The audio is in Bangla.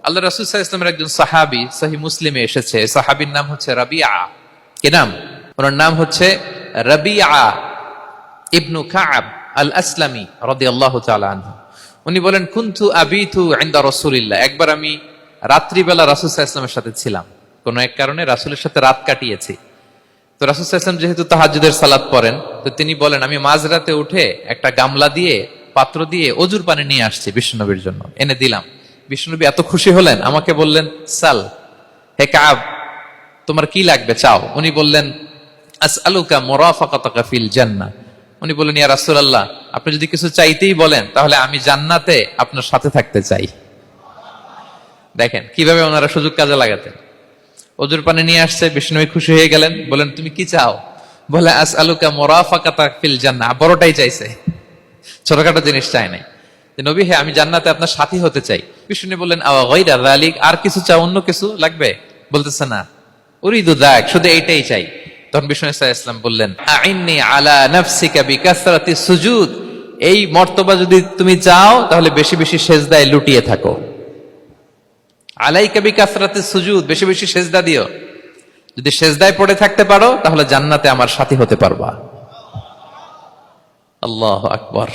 আল্লাহ রাসূল সাল্লাল্লাহু আলাইহি ওয়াসাল্লামের একজন সাহাবী সহিহ মুসলিমে এসেছে, সাহাবীর নাম হচ্ছে রাবিআ। কি নাম? ওনার নাম হচ্ছে রাবিআ ইবনু কাব আল আসলামি রাদিয়াল্লাহু তাআলা আনহু। উনি বলেন, কুনতু আবিতু ইনদা রাসূলিল্লাহ। একবার আমি রাত্রিবেলা রাসূল সাল্লাল্লাহু আলাইহি ওয়াসাল্লামের সাথে ছিলাম, কোন এক কারণে রাসূলের সাথে রাত কাটিয়েছি। তো রাসূল সাল্লাল্লাহু আলাইহি ওয়াসাল্লাম যেহেতু তাহাজ্জুদের সালাত পড়েন, তো তিনি বলেন, আমি মাঝরাতে উঠে একটা গামলা দিয়ে পাত্র দিয়ে অজুর পানি নিয়ে আসছি বিশ্বনবীর জন্য, এনে দিলাম। বিশ্বনবী এত খুশি হলেন, আমাকে বললেন, সাল, হে কাব, তোমার কি লাগবে চাও। উনি বললেন, আসআলুকা মুরাফাকাতাকা ফিল জান্নাহ। উনি বললেন, ইয়া রাসূলুল্লাহ, আপনি যদি কিছু চাইতেই বলেন তাহলে আমি জান্নাতে আপনার সাথে থাকতে চাই। দেখেন কিভাবে ওনারা সুযোগ কাজে লাগাতেন। অজুর পানি নিয়ে আসছে, বিষ্ণু খুশি হয়ে গেলেন, বলেন, তুমি কি চাও? বলে, আসআলুকা মুরাফাকাতাকা ফিল জান্নাহ। বড়টাই চাইছে, ছোটখাটো জিনিস চাই নাই। নবী, হে, আমি জান্নাতে আপনার সাথী হতে চাই। বিষ্ণু বললেন, আওয়া গায়রা যালিক, আর কিছু চাও, অন্য কিছু লাগবে? বলতেছে, না, উরিদু যাক, শুধু এইটাই চাই। তখন বিষ্ণু সাল্লাল্লাহু আলাইহি ওয়াসাল্লাম বললেন, আইন্নি আলা নাফসিকা বিকাসরাতি সুজুদ। এই মর্তবা যদি তুমি চাও তাহলে বেশি বেশি সেজদায় লুটিয়ে থাকো। আলাইকা বিকাসরাতি সুজুদ, বেশি বেশি সেজদা দিও। যদি সেজদায় পড়ে থাকতে পারো তাহলে জান্নাতে আমার সাথী হতে পারবা। আল্লাহু আকবার।